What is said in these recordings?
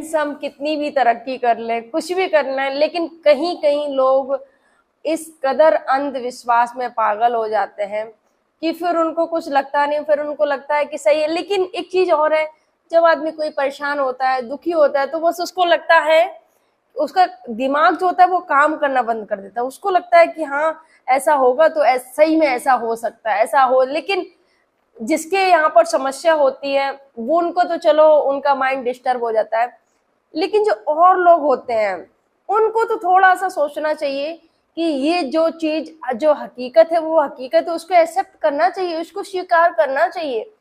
Friends हम कितनी भी तरक्की कर लें, कुछ भी कर लें, लेकिन कहीं कहीं लोग इस कदर अंधविश्वास में पागल हो जाते हैं कि फिर उनको कुछ लगता नहीं, फिर उनको लगता है कि सही है। लेकिन एक चीज और है, जब आदमी कोई परेशान होता है, दुखी होता है, तो बस उसको लगता है, उसका दिमाग जो होता है वो काम करना बंद कर देता है। उसको लगता है कि हाँ ऐसा होगा तो सही में ऐसा हो सकता है, ऐसा हो। लेकिन जिसके यहाँ पर समस्या होती है वो, उनको तो चलो उनका माइंड डिस्टर्ब हो जाता है, लेकिन जो और लोग होते हैं उनको तो थोड़ा सा सोचना चाहिए कि ये जो चीज, जो हकीकत है वो हकीकत है, उसको एक्सेप्ट करना चाहिए, उसको स्वीकार करना चाहिए।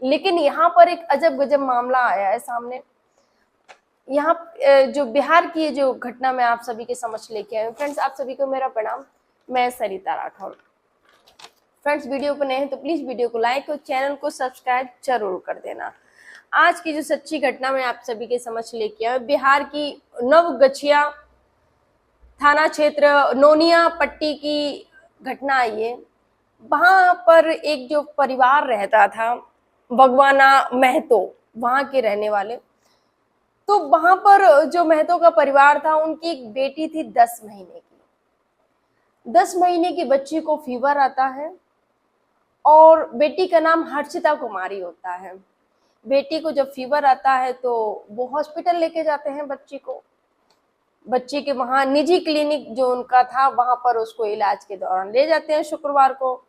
लेकिन यहाँ पर एक अजब गजब मामला आया है सामने। यहाँ जो बिहार की जो घटना मैं आप सभी के समझ लेके आई हूँ। फ्रेंड्स, आप सभी को मेरा प्रणाम। मैं सरिता राठौर। फ्रेंड्स, वीडियो पर नए हैं तो प्लीज वीडियो को लाइक और चैनल को सब्सक्राइब जरूर कर देना। आज की जो सच्ची घटना मैं आप सभी के समझ लेके आई हूँ, बिहार की नवगछिया थाना क्षेत्र नोनिया पट्टी की घटना आई है। वहां पर एक जो परिवार रहता था, भगवाना महतो, वहां के रहने वाले। तो वहां पर जो महतो का परिवार था, उनकी एक बेटी थी 10 महीने की। 10 महीने की बच्ची को फीवर आता है और बेटी का नाम हर्षिता कुमारी होता है। बेटी को जब फीवर आता है तो वो हॉस्पिटल लेके जाते हैं बच्ची को। बच्ची के वहां निजी क्लिनिक जो उनका था, वहां पर उसको इलाज के दौरान ले जाते हैं। शुक्रवार को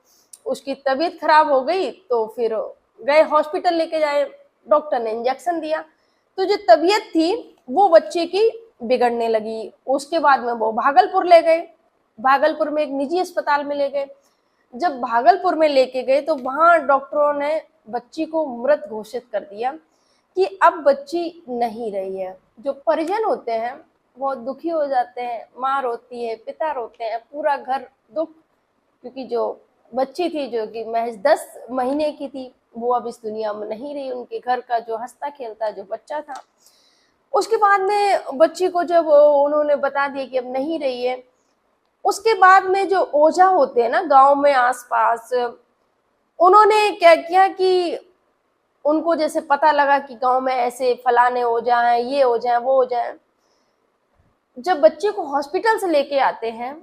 उसकी तबीयत खराब हो गई तो फिर गए हॉस्पिटल, लेके जाए, डॉक्टर ने इंजेक्शन दिया। तो जो तबीयत थी वो बच्चे की बिगड़ने लगी। उसके बाद में वो भागलपुर ले गए, भागलपुर में एक निजी अस्पताल में ले गए। जब भागलपुर में लेके गए तो वहां डॉक्टरों ने बच्ची को मृत घोषित कर दिया कि अब बच्ची नहीं रही है। जो परिजन होते हैं बहुत दुखी हो जाते हैं, माँ रोती है, पिता रोते हैं, पूरा घर दुख, क्योंकि जो बच्ची थी जो कि महज 10 महीने की थी, वो अब इस दुनिया में नहीं रही। उनके घर का जो हंसता खेलता जो बच्चा था। उसके बाद में बच्ची को जब उन्होंने बता दिया कि अब नहीं रही है, उसके बाद में जो ओझा होते हैं ना गांव में आसपास, उन्होंने क्या किया कि उनको जैसे पता लगा कि गांव में ऐसे फलाने ओझा हैं, ये ओझा हैं, वो ओझा हैं। जब बच्चे को हॉस्पिटल से लेके आते हैं,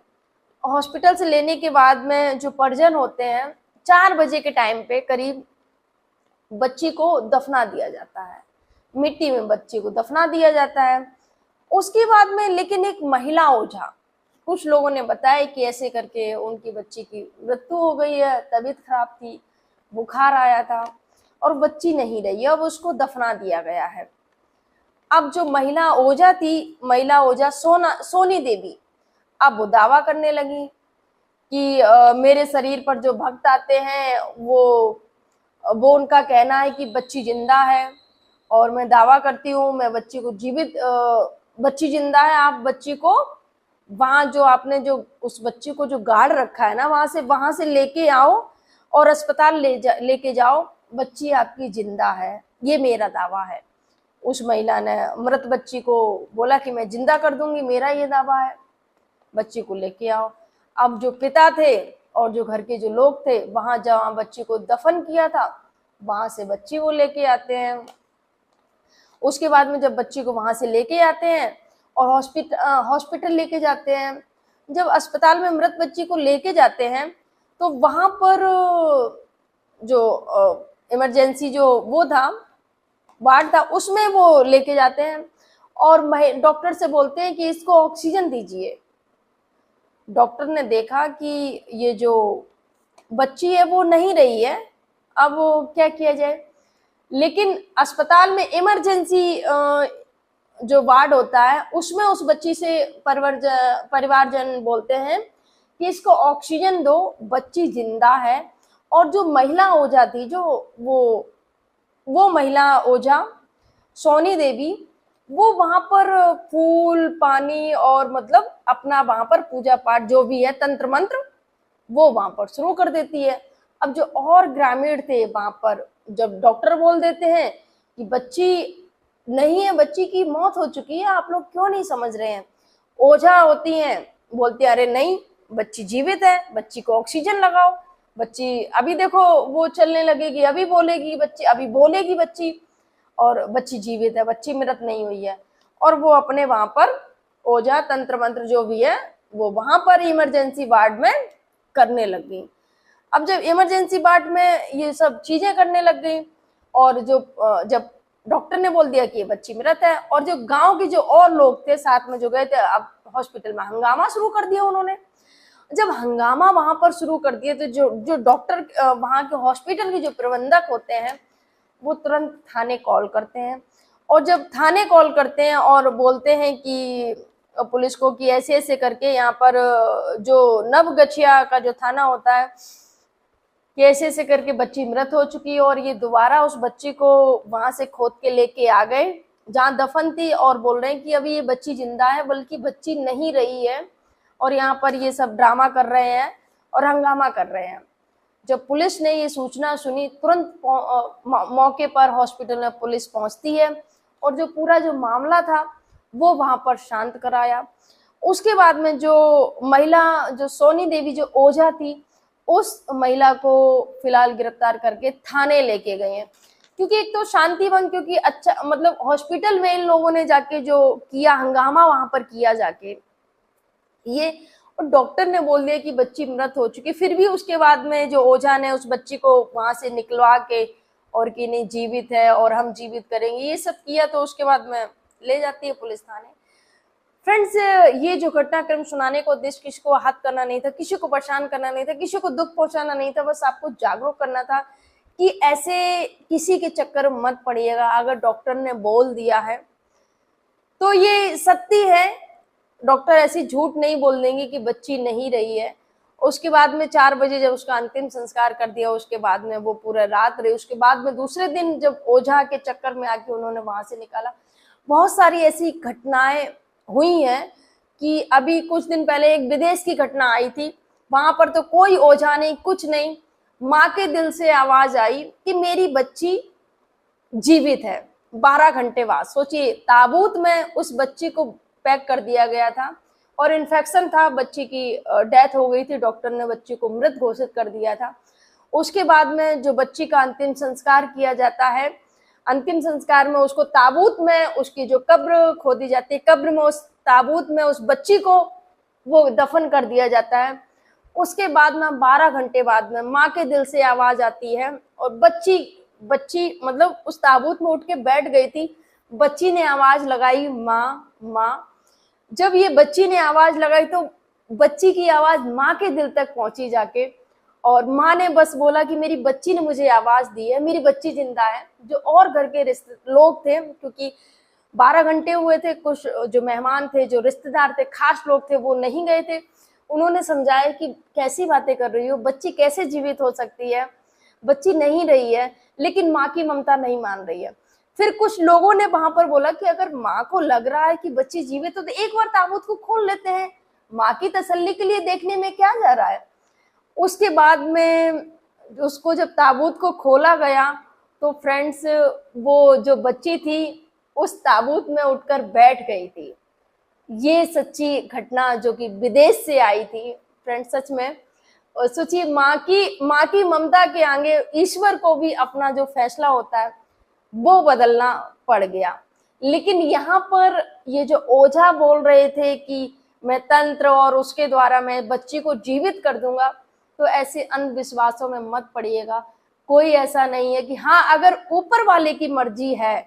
हॉस्पिटल से लेने के बाद में जो परिजन होते हैं, 4 बजे के टाइम पे करीब बच्ची को दफना दिया जाता है, मिट्टी में बच्ची को दफना दिया जाता है। उसके बाद में लेकिन एक महिला ओझा, कुछ लोगों ने बताया कि ऐसे करके उनकी बच्ची की मृत्यु हो गई है, तबीयत खराब थी, बुखार आया था और बच्ची नहीं रही है, अब उसको दफना दिया गया है। अब जो महिला ओझा थी, महिला ओझा सोनी देवी, अब वो दावा करने लगी कि मेरे शरीर पर जो भक्त आते हैं वो उनका कहना है कि बच्ची जिंदा है और मैं दावा करती हूँ मैं बच्ची को जीवित, बच्ची जिंदा है। आप बच्ची को वहां जो आपने जो उस बच्ची को जो गार्ड रखा है ना, वहां से लेके आओ और अस्पताल लेके जाओ, बच्ची आपकी जिंदा है, ये मेरा दावा है। उस महिला ने मृत बच्ची को बोला कि मैं जिंदा कर दूंगी, मेरा ये दावा है, बच्ची को लेके आओ। अब जो पिता थे और जो घर के जो लोग थे, वहां जहां बच्ची को दफन किया था, वहां से बच्ची वो लेके आते हैं। उसके बाद में जब बच्ची को वहां से लेके आते हैं और हॉस्पिटल लेके जाते हैं, जब अस्पताल में मृत बच्ची को लेके जाते हैं तो वहां पर जो इमरजेंसी जो वो था, वार्ड था, उसमें वो लेके जाते हैं और डॉक्टर से बोलते हैं कि इसको ऑक्सीजन दीजिए। डॉक्टर ने देखा कि ये जो बच्ची है वो नहीं रही है, अब वो क्या किया जाए। लेकिन अस्पताल में इमरजेंसी जो वार्ड होता है, उसमें उस बच्ची से परिवारजन बोलते हैं कि इसको ऑक्सीजन दो, बच्ची जिंदा है। और जो महिला ओझा थी, जो वो महिला ओझा सोनी देवी, वो वहां पर फूल पानी और मतलब अपना वहां पर पूजा पाठ जो भी है, तंत्र मंत्र, वो वहां पर शुरू कर देती है। अब जो और ग्रामीण थे वहां पर, जब डॉक्टर बोल देते हैं कि बच्ची नहीं है, बच्ची की मौत हो चुकी है, आप लोग क्यों नहीं समझ रहे हैं, ओझा होती हैं, बोलती है अरे नहीं, बच्ची जीवित है, बच्ची को ऑक्सीजन लगाओ, बच्ची अभी देखो वो चलने लगेगी, अभी बोलेगी बच्ची, अभी बोलेगी बच्ची, और बच्ची जीवित है, बच्ची मृत नहीं हुई है। और वो अपने वहां पर ओझा तंत्र मंत्र जो भी है वो वहां पर इमरजेंसी वार्ड में करने लग गई। अब जब इमरजेंसी वार्ड में ये सब चीजें करने लग गई और जब डॉक्टर ने बोल दिया कि ये बच्ची मृत है, और जो गांव के जो और लोग थे साथ में जो गए थे, अब हॉस्पिटल में हंगामा शुरू कर दिया उन्होंने। जब हंगामा वहां पर शुरू कर दिए तो जो डॉक्टर वहां के हॉस्पिटल के जो प्रबंधक होते हैं वो तुरंत थाने कॉल करते हैं, और जब थाने कॉल करते हैं और बोलते हैं कि पुलिस को कि ऐसे ऐसे करके यहाँ पर जो नवगछिया का जो थाना होता है कि ऐसे ऐसे करके बच्ची मृत हो चुकी है, और ये दोबारा उस बच्ची को वहां से खोद के लेके आ गए जहाँ दफन थी, और बोल रहे हैं कि अभी ये बच्ची जिंदा है, बल्कि बच्ची नहीं रही है, और यहाँ पर ये सब ड्रामा कर रहे हैं और हंगामा कर रहे हैं। जब पुलिस ने ये सूचना सुनी, तुरंत मौके पर हॉस्पिटल में पुलिस पहुंचती है और जो पूरा जो मामला था वो वहां पर शांत कराया। उसके बाद में जो महिला, जो सोनी देवी जो ओझा थी, उस महिला को फिलहाल गिरफ्तार करके थाने लेके गए हैं, क्योंकि एक तो शांति भंग, क्योंकि अच्छा मतलब हॉस्पिटल में इन लोगों ने जाके जो किया हंगामा वहां पर किया जाके ये, और डॉक्टर ने बोल दिया कि बच्ची मृत हो चुकी, फिर भी उसके बाद में जो ओझा ने उस बच्ची को वहां से निकलवा के और कि नहीं जीवित है और हम जीवित करेंगे, ये सब किया, तो उसके बाद में ले जाती है पुलिस थाने। फ्रेंड्स, ये जो घटनाक्रम सुनाने का उद्देश्य किसी को आहत करना नहीं था, किसी को परेशान करना नहीं था, किसी को दुख पहुंचाना नहीं था, बस आपको जागरूक करना था कि ऐसे किसी के चक्कर में मत पड़िएगा। अगर डॉक्टर ने बोल दिया है तो ये सत्य है, डॉक्टर ऐसी झूठ नहीं बोल देंगे कि बच्ची नहीं रही है। उसके बाद में 4 बजे जब उसका अंतिम संस्कार कर दिया, उसके बाद में वो पूरा रात रही, उसके बाद में दूसरे दिन जब ओझा के चक्कर में आके उन्होंने वहां से निकाला। बहुत सारी ऐसी घटनाएं हुई हैं कि अभी कुछ दिन पहले एक विदेश की घटना आई थी, वहां पर तो कोई ओझा नहीं, कुछ नहीं, माँ के दिल से आवाज आई कि मेरी बच्ची जीवित है। 12 घंटे बाद, सोचिए, ताबूत में उस बच्ची को पैक कर दिया गया था और इन्फेक्शन था, बच्ची की डेथ हो गई थी, डॉक्टर ने बच्ची को मृत घोषित कर दिया था। उसके बाद में जो बच्ची का अंतिम संस्कार किया जाता है, अंतिम संस्कार में उसको ताबूत में उसकी जो कब्र खोदी जाती है, कब्र में उस ताबूत में उस बच्ची को वो दफन कर दिया जाता है। उसके बाद में 12 घंटे बाद में माँ के दिल से आवाज आती है और बच्ची मतलब उस ताबूत में उठ के बैठ गई थी, बच्ची ने आवाज लगाई, माँ माँ। जब ये बच्ची ने आवाज लगाई तो बच्ची की आवाज माँ के दिल तक पहुंची जाके, और माँ ने बस बोला कि मेरी बच्ची ने मुझे आवाज दी है, मेरी बच्ची जिंदा है। जो और घर के लोग थे, क्योंकि 12 घंटे हुए थे, कुछ जो मेहमान थे, जो रिश्तेदार थे, खास लोग थे, वो नहीं गए थे। उन्होंने समझाया कि कैसी बातें कर रही हो, बच्ची कैसे जीवित हो सकती है, बच्ची नहीं रही है, लेकिन माँ की ममता नहीं मान रही है। फिर कुछ लोगों ने वहां पर बोला कि अगर माँ को लग रहा है कि बच्ची जीवित तो एक बार ताबूत को खोल लेते हैं, माँ की तसल्ली के लिए देखने में क्या जा रहा है। उसके बाद में उसको जब ताबूत को खोला गया तो फ्रेंड्स, वो जो बच्ची थी उस ताबूत में उठकर बैठ गई थी। ये सच्ची घटना जो कि विदेश से आई थी फ्रेंड्स, सच में। और सोचिए, माँ की ममता के आगे ईश्वर को भी अपना जो फैसला होता है वो बदलना पड़ गया। लेकिन यहाँ पर ये जो ओझा बोल रहे थे कि मैं तंत्र और उसके द्वारा मैं बच्ची को जीवित कर दूंगा, तो ऐसे अंधविश्वासों में मत पड़िएगा। कोई ऐसा नहीं है कि हाँ, अगर ऊपर वाले की मर्जी है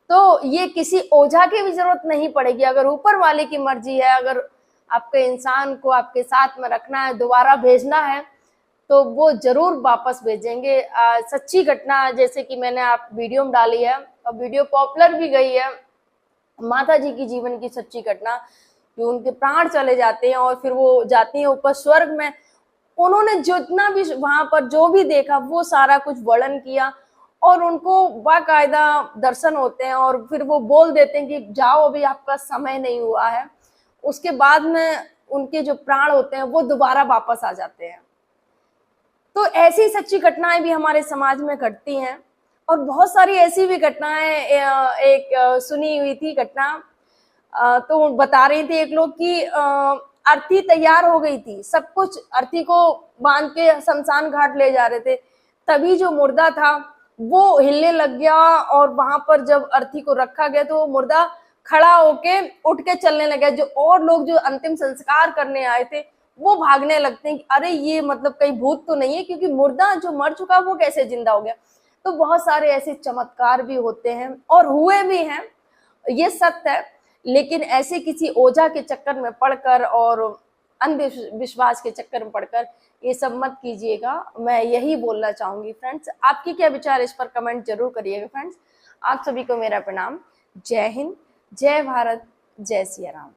तो ये किसी ओझा की भी जरूरत नहीं पड़ेगी। अगर ऊपर वाले की मर्जी है, अगर आपके इंसान को आपके साथ में रखना है, दोबारा भेजना है, तो वो जरूर वापस भेजेंगे। सच्ची घटना जैसे कि मैंने आप वीडियो में डाली है और वीडियो पॉपुलर भी गई है, माता जी की जीवन की सच्ची घटना, जो उनके प्राण चले जाते हैं और फिर वो जाती हैं ऊपर स्वर्ग में। उन्होंने जितना भी वहां पर जो भी देखा वो सारा कुछ वर्णन किया, और उनको बाकायदा दर्शन होते हैं और फिर वो बोल देते हैं कि जाओ, अभी आपका समय नहीं हुआ है। उसके बाद में उनके जो प्राण होते हैं वो दोबारा वापस आ जाते हैं। तो ऐसी सच्ची घटनाएं भी हमारे समाज में घटती हैं, और बहुत सारी ऐसी भी घटनाएं, एक सुनी हुई थी घटना, तो बता रही थी एक लोग कि अर्थी तैयार हो गई थी, सब कुछ, अर्थी को बांध के शमशान घाट ले जा रहे थे, तभी जो मुर्दा था वो हिलने लग गया, और वहां पर जब अर्थी को रखा गया तो वो मुर्दा खड़ा होके उठ के चलने लगे। जो और लोग जो अंतिम संस्कार करने आए थे वो भागने लगते हैं कि अरे ये मतलब कहीं भूत तो नहीं है, क्योंकि मुर्दा जो मर चुका वो कैसे जिंदा हो गया। तो बहुत सारे ऐसे चमत्कार भी होते हैं और हुए भी हैं, ये सत्य है। लेकिन ऐसे किसी ओझा के चक्कर में पड़कर और अंधविश्वास के चक्कर में पड़कर ये सब मत कीजिएगा, मैं यही बोलना चाहूंगी। फ्रेंड्स, आपके क्या विचार इस पर कमेंट जरूर करिएगा। फ्रेंड्स, आप सभी को मेरा प्रणाम। जय हिंद, जय भारत, जय सिया राम।